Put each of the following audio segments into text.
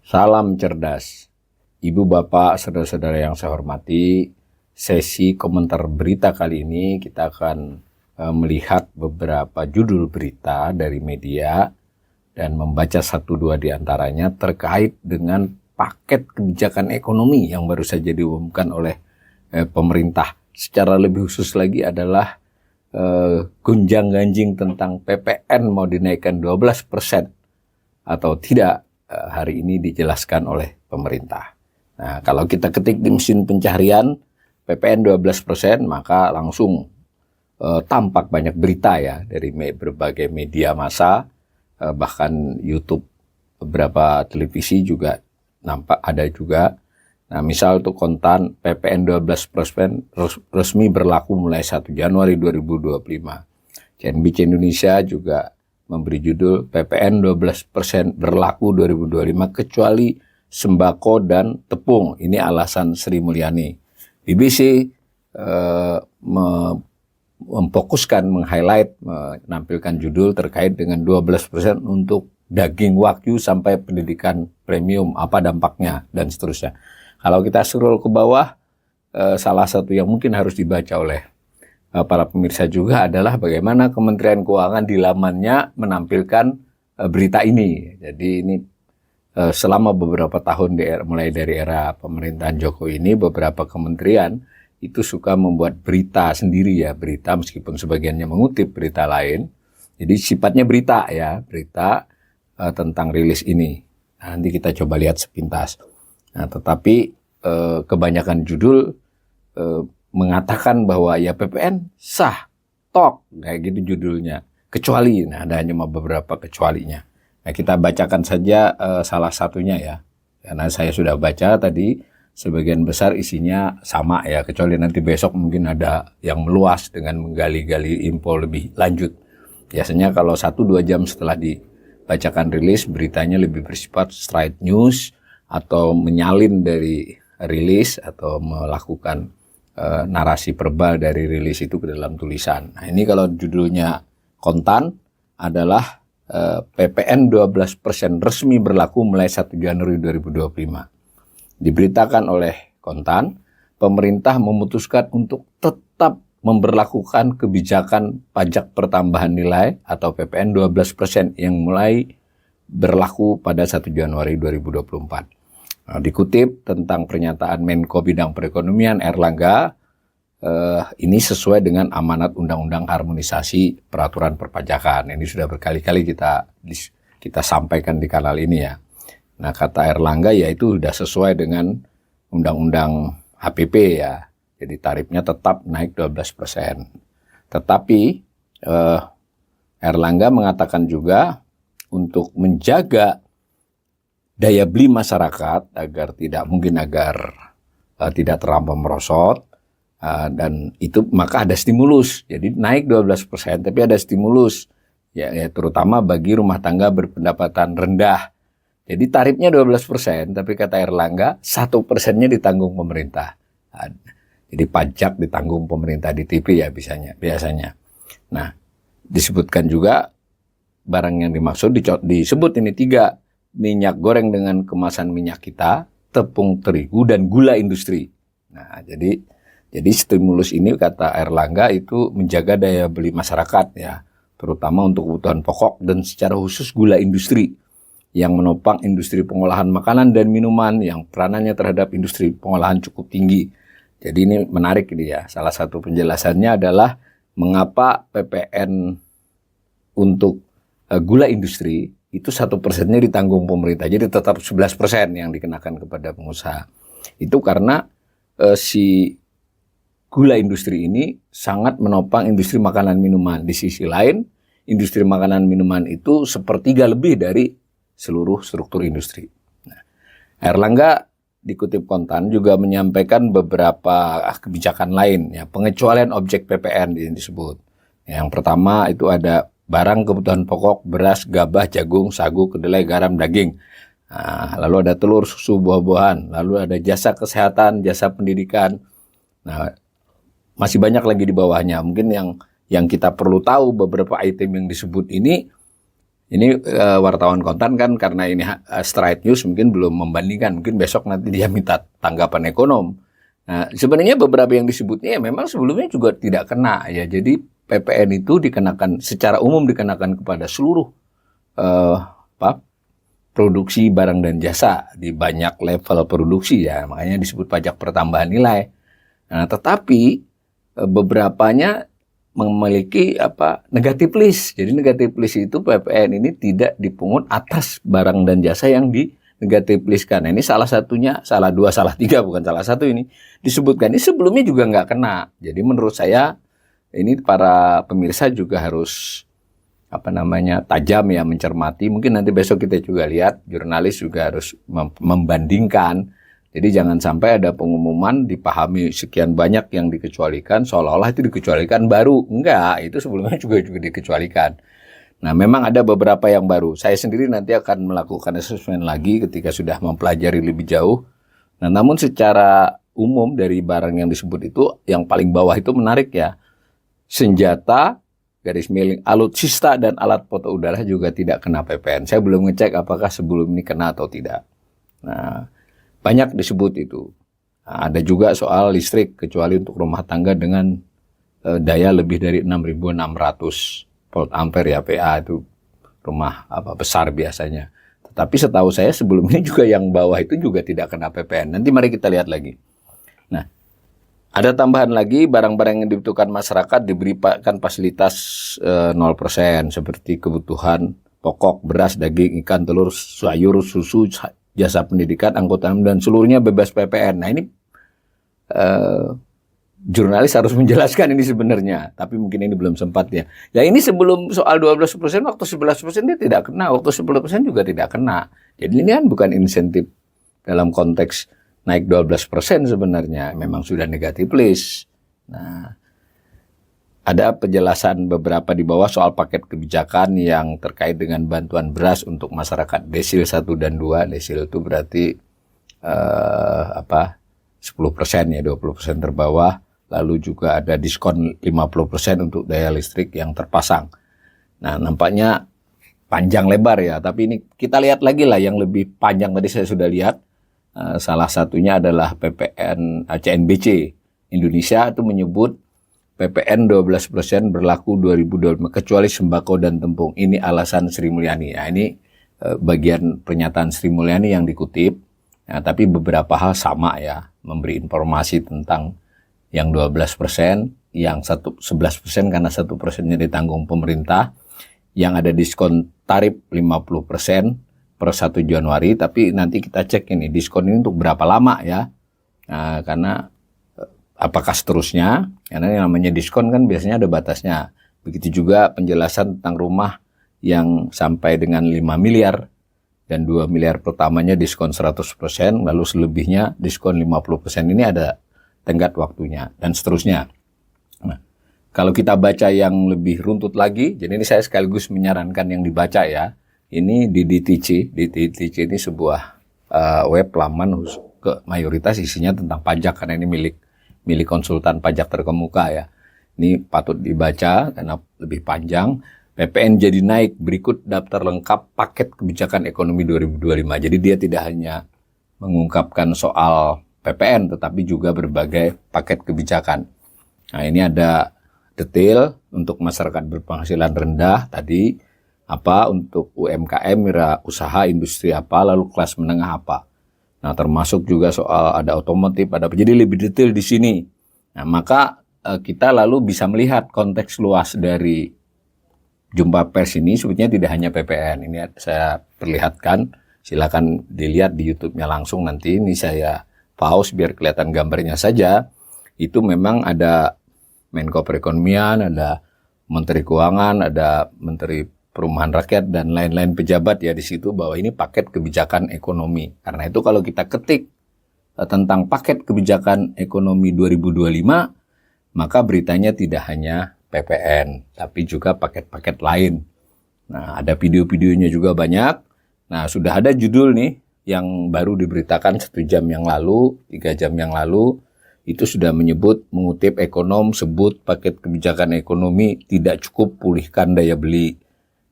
Salam cerdas. Ibu, bapak, saudara-saudara yang saya hormati, sesi komentar berita kali ini kita akan melihat beberapa judul berita dari media dan membaca satu dua di antaranya terkait dengan paket kebijakan ekonomi yang baru saja diumumkan oleh pemerintah. Secara lebih khusus lagi adalah gonjang-ganjing tentang PPN mau dinaikkan 12% atau tidak. Hari ini dijelaskan oleh pemerintah. Nah, kalau kita ketik di mesin pencarian PPN 12%, maka langsung tampak banyak berita ya dari berbagai media massa, bahkan YouTube, beberapa televisi juga nampak ada juga. Nah, misal tuh kontan PPN 12% resmi berlaku mulai 1 Januari 2025. CNBC Indonesia juga memberi judul PPN 12% berlaku 2025 kecuali sembako dan tepung. Ini alasan Sri Mulyani. BBC memfokuskan, meng-highlight, menampilkan judul terkait dengan 12% untuk daging wagyu sampai pendidikan premium, apa dampaknya, dan seterusnya. Kalau kita scroll ke bawah, salah satu yang mungkin harus dibaca oleh para pemirsa juga adalah bagaimana Kementerian Keuangan di lamannya menampilkan berita ini. Jadi ini selama beberapa tahun mulai dari era pemerintahan Jokowi ini, beberapa kementerian itu suka membuat berita sendiri ya, berita meskipun sebagiannya mengutip berita lain. Jadi sifatnya berita ya, berita tentang rilis ini. Nah, nanti kita coba lihat sepintas. Nah, tetapi kebanyakan judul mengatakan bahwa ya PPN sah, tok, kayak gitu judulnya. Kecuali, nah ada hanya beberapa kecualinya. Nah, kita bacakan saja salah satunya ya. Karena saya sudah baca tadi, sebagian besar isinya sama ya, kecuali nanti besok mungkin ada yang meluas dengan menggali-gali info lebih lanjut. Biasanya kalau 1-2 jam setelah dibacakan rilis, beritanya lebih bersifat straight news atau menyalin dari rilis atau melakukan narasi verbal dari rilis itu ke dalam tulisan. Nah, ini kalau judulnya kontan adalah PPN 12% resmi berlaku mulai 1 Januari 2025. Diberitakan oleh kontan, pemerintah memutuskan untuk tetap memberlakukan kebijakan pajak pertambahan nilai atau PPN 12% yang mulai berlaku pada 1 Januari 2024. Nah, dikutip tentang pernyataan Menko Bidang Perekonomian Erlangga, ini sesuai dengan amanat Undang-Undang Harmonisasi Peraturan Perpajakan. Ini sudah berkali-kali kita sampaikan di kanal ini ya. Nah, kata Erlangga ya itu sudah sesuai dengan Undang-Undang HPP ya. Jadi tarifnya tetap naik 12%. Tetapi Erlangga mengatakan juga untuk menjaga daya beli masyarakat agar tidak terlampau merosot, dan itu maka ada stimulus. Jadi naik 12%, tapi ada stimulus ya terutama bagi rumah tangga berpendapatan rendah. Jadi tarifnya 12%, tapi kata Erlangga 1%-nya ditanggung pemerintah. Jadi pajak ditanggung pemerintah di TV ya biasanya. Nah, disebutkan juga barang yang dimaksud disebut ini 3. Minyak goreng dengan kemasan minyak kita, tepung terigu, dan gula industri. Nah, jadi stimulus ini kata Erlangga itu menjaga daya beli masyarakat ya, terutama untuk kebutuhan pokok dan secara khusus gula industri yang menopang industri pengolahan makanan dan minuman yang peranannya terhadap industri pengolahan cukup tinggi. Jadi ini menarik ini ya. Salah satu penjelasannya adalah mengapa PPN untuk gula industri itu 1%-nya ditanggung pemerintah. Jadi tetap 11% yang dikenakan kepada pengusaha. Itu karena si gula industri ini sangat menopang industri makanan minuman. Di sisi lain, industri makanan minuman itu 1/3 lebih dari seluruh struktur industri. Nah, Erlangga dikutip kontan juga menyampaikan beberapa kebijakan lain, ya, pengecualian objek PPN disebut. Yang pertama itu ada barang kebutuhan pokok, beras, gabah, jagung, sagu, kedelai, garam, daging. Nah, lalu ada telur, susu, buah-buahan. Lalu ada jasa kesehatan, jasa pendidikan. Nah, masih banyak lagi di bawahnya. Mungkin yang kita perlu tahu beberapa item yang disebut ini wartawan Kontan kan karena ini straight news mungkin belum membandingkan, mungkin besok nanti dia minta tanggapan ekonom. Nah, sebenarnya beberapa yang disebutnya ya memang sebelumnya juga tidak kena ya. Jadi PPN itu dikenakan secara umum dikenakan kepada seluruh produksi barang dan jasa di banyak level produksi ya, makanya disebut pajak pertambahan nilai. Nah, tetapi beberapanya memiliki negatif list. Jadi negatif list itu PPN ini tidak dipungut atas barang dan jasa yang di negatif list kan. Nah, ini salah satunya, salah dua, salah tiga, bukan salah satu ini disebutkan. Ini sebelumnya juga nggak kena. Jadi menurut saya ini para pemirsa juga harus tajam ya mencermati. Mungkin nanti besok kita juga lihat, jurnalis juga harus membandingkan. Jadi jangan sampai ada pengumuman dipahami sekian banyak yang dikecualikan, seolah-olah itu dikecualikan baru. Enggak, itu sebelumnya juga dikecualikan. Nah, memang ada beberapa yang baru. Saya sendiri nanti akan melakukan asesmen lagi ketika sudah mempelajari lebih jauh. Nah, namun secara umum dari barang yang disebut itu, yang paling bawah itu menarik ya. Senjata, garis miring, alutsista dan alat foto udara juga tidak kena PPN. Saya belum ngecek apakah sebelum ini kena atau tidak. Nah, banyak disebut itu. Nah, ada juga soal listrik, kecuali untuk rumah tangga dengan daya lebih dari 6.600 volt ampere ya, PA itu rumah besar biasanya. Tetapi setahu saya sebelumnya juga yang bawah itu juga tidak kena PPN. Nanti mari kita lihat lagi. Nah, ada tambahan lagi, barang-barang yang dibutuhkan masyarakat diberikan fasilitas 0%, seperti kebutuhan pokok, beras, daging, ikan, telur, sayur, susu, jasa pendidikan, angkutan, dan seluruhnya bebas PPN. Nah, ini jurnalis harus menjelaskan ini sebenarnya, tapi mungkin ini belum sempat ya. Ya, ini sebelum soal 12%, waktu 11% dia tidak kena, waktu 10% juga tidak kena. Jadi ini kan bukan insentif dalam konteks naik 12% sebenarnya, memang sudah negatif list. Nah, ada penjelasan beberapa di bawah soal paket kebijakan yang terkait dengan bantuan beras untuk masyarakat desil 1 dan 2. Desil itu berarti 10% ya, 20% terbawah. Lalu juga ada diskon 50% untuk daya listrik yang terpasang. Nah, nampaknya panjang lebar ya, tapi ini kita lihat lagi lah yang lebih panjang tadi saya sudah lihat. Salah satunya adalah PPN CNBC Indonesia itu menyebut PPN 12% berlaku 2025 kecuali sembako dan tepung. Ini alasan Sri Mulyani. Nah, ini bagian pernyataan Sri Mulyani yang dikutip. Nah, tapi beberapa hal sama ya, memberi informasi tentang yang 12%, yang 11% karena 1%-nya ditanggung pemerintah, yang ada diskon tarif 50% per 1 Januari, tapi nanti kita cek ini diskon ini untuk berapa lama ya. Nah, karena apakah seterusnya, karena yang namanya diskon kan biasanya ada batasnya. Begitu juga penjelasan tentang rumah yang sampai dengan 5 miliar dan 2 miliar pertamanya diskon 100%, lalu selebihnya diskon 50%. Ini ada tenggat waktunya dan seterusnya. Nah, kalau kita baca yang lebih runtut lagi, jadi ini saya sekaligus menyarankan yang dibaca ya. Ini di DTC ini sebuah web laman ke mayoritas isinya tentang pajak karena ini milik konsultan pajak terkemuka ya. Ini patut dibaca karena lebih panjang. PPN jadi naik, berikut daftar lengkap paket kebijakan ekonomi 2025. Jadi dia tidak hanya mengungkapkan soal PPN tetapi juga berbagai paket kebijakan. Nah, ini ada detail untuk masyarakat berpenghasilan rendah tadi untuk UMKM, wira usaha, industri lalu kelas menengah Nah, termasuk juga soal ada otomotif, jadi lebih detail di sini. Nah, maka kita lalu bisa melihat konteks luas dari jumpa pers ini sebetulnya tidak hanya PPN. Ini saya perlihatkan, silakan dilihat di YouTube-nya langsung nanti. Ini saya pause biar kelihatan gambarnya saja. Itu memang ada Menko Perekonomian, ada Menteri Keuangan, ada Menteri Perumahan Rakyat dan lain-lain pejabat ya di situ bahwa ini paket kebijakan ekonomi. Karena itu kalau kita ketik tentang paket kebijakan ekonomi 2025, maka beritanya tidak hanya PPN, tapi juga paket-paket lain. Nah, ada video-videonya juga banyak. Nah, sudah ada judul nih yang baru diberitakan 1 jam yang lalu, 3 jam yang lalu. itu sudah mengutip ekonom, sebut paket kebijakan ekonomi tidak cukup pulihkan daya beli.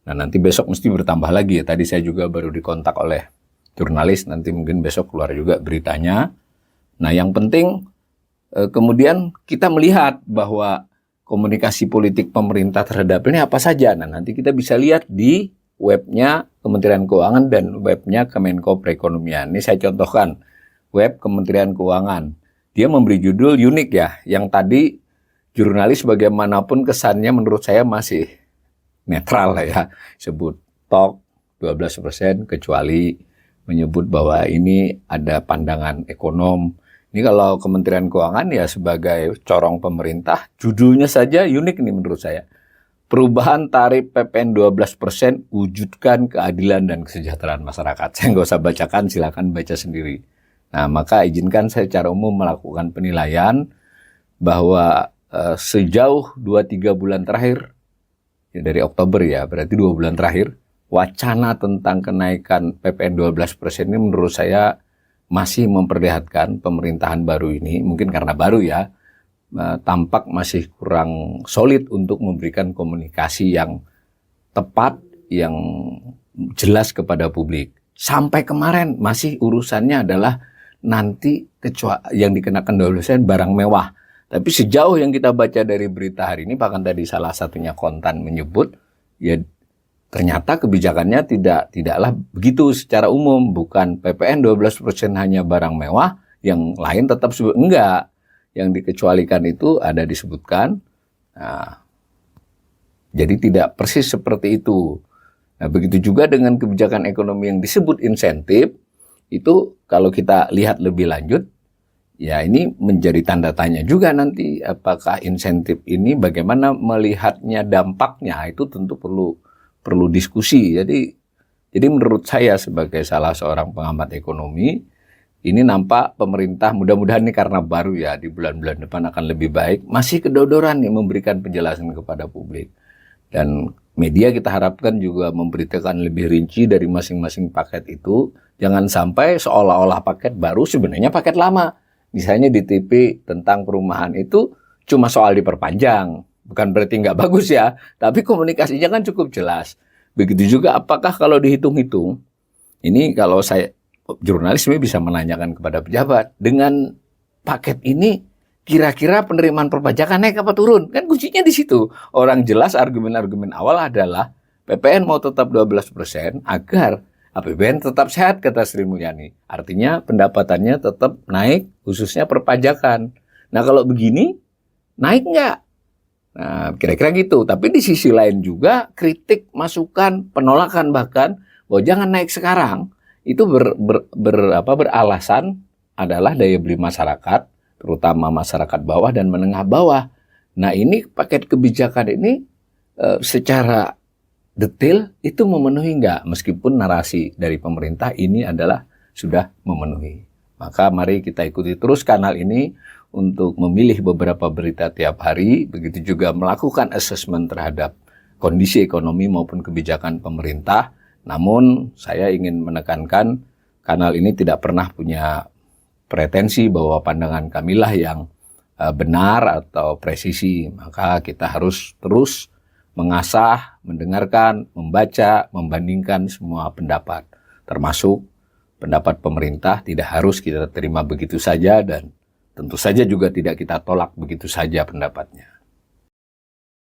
Nah, nanti besok mesti bertambah lagi ya. Tadi saya juga baru dikontak oleh jurnalis, nanti mungkin besok keluar juga beritanya. Nah, yang penting kemudian kita melihat bahwa komunikasi politik pemerintah terhadap ini apa saja. Nah, nanti kita bisa lihat di webnya Kementerian Keuangan dan webnya Kemenko Perekonomian. Ini saya contohkan web Kementerian Keuangan. Dia memberi judul unik ya, yang tadi jurnalis bagaimanapun kesannya menurut saya masih netral lah ya. Sebut TOK 12% kecuali menyebut bahwa ini ada pandangan ekonom. Ini kalau Kementerian Keuangan ya sebagai corong pemerintah, judulnya saja unik nih menurut saya. Perubahan tarif PPN 12% wujudkan keadilan dan kesejahteraan masyarakat. Saya nggak usah bacakan, silakan baca sendiri. Nah, maka izinkan saya secara umum melakukan penilaian bahwa sejauh 2-3 bulan terakhir, ya dari Oktober ya, berarti 2 bulan terakhir, wacana tentang kenaikan PPN 12% ini menurut saya masih memperlihatkan pemerintahan baru ini, mungkin karena baru ya, tampak masih kurang solid untuk memberikan komunikasi yang tepat, yang jelas kepada publik. Sampai kemarin masih urusannya adalah nanti yang dikenakan 12% barang mewah. Tapi sejauh yang kita baca dari berita hari ini, bahkan tadi salah satunya Kontan menyebut, ya ternyata kebijakannya tidaklah begitu secara umum. Bukan PPN 12% hanya barang mewah, yang lain tetap enggak. Yang dikecualikan itu ada disebutkan. Nah, jadi tidak persis seperti itu. Nah, begitu juga dengan kebijakan ekonomi yang disebut insentif, itu kalau kita lihat lebih lanjut, ya ini menjadi tanda tanya juga nanti apakah insentif ini bagaimana melihatnya dampaknya, itu tentu perlu diskusi. Jadi menurut saya sebagai salah seorang pengamat ekonomi, ini nampak pemerintah mudah-mudahan ini karena baru ya, di bulan-bulan depan akan lebih baik, masih kedodoran nih memberikan penjelasan kepada publik. Dan media kita harapkan juga memberitakan lebih rinci dari masing-masing paket itu. Jangan sampai seolah-olah paket baru sebenarnya paket lama. Misalnya di TV tentang perumahan itu cuma soal diperpanjang. Bukan berarti nggak bagus ya, tapi komunikasinya kan cukup jelas. Begitu juga apakah kalau dihitung-hitung, ini kalau saya jurnalis bisa menanyakan kepada pejabat, dengan paket ini kira-kira penerimaan perpajakan naik apa turun? Kan kuncinya di situ. Orang jelas argumen-argumen awal adalah PPN mau tetap 12% agar APBN tetap sehat, kata Sri Mulyani. Artinya pendapatannya tetap naik, khususnya perpajakan. Nah kalau begini, naik nggak? Nah kira-kira gitu. Tapi di sisi lain juga kritik, masukan, penolakan bahkan, bahwa jangan naik sekarang. Itu beralasan adalah daya beli masyarakat, terutama masyarakat bawah dan menengah bawah. Nah ini paket kebijakan ini secara detail itu memenuhi nggak? Meskipun narasi dari pemerintah ini adalah sudah memenuhi. Maka mari kita ikuti terus kanal ini untuk memilih beberapa berita tiap hari, begitu juga melakukan assessment terhadap kondisi ekonomi maupun kebijakan pemerintah. Namun saya ingin menekankan kanal ini tidak pernah punya pretensi bahwa pandangan kamilah yang benar atau presisi. Maka kita harus terus mengasah, mendengarkan, membaca, membandingkan semua pendapat. Termasuk pendapat pemerintah tidak harus kita terima begitu saja dan tentu saja juga tidak kita tolak begitu saja pendapatnya.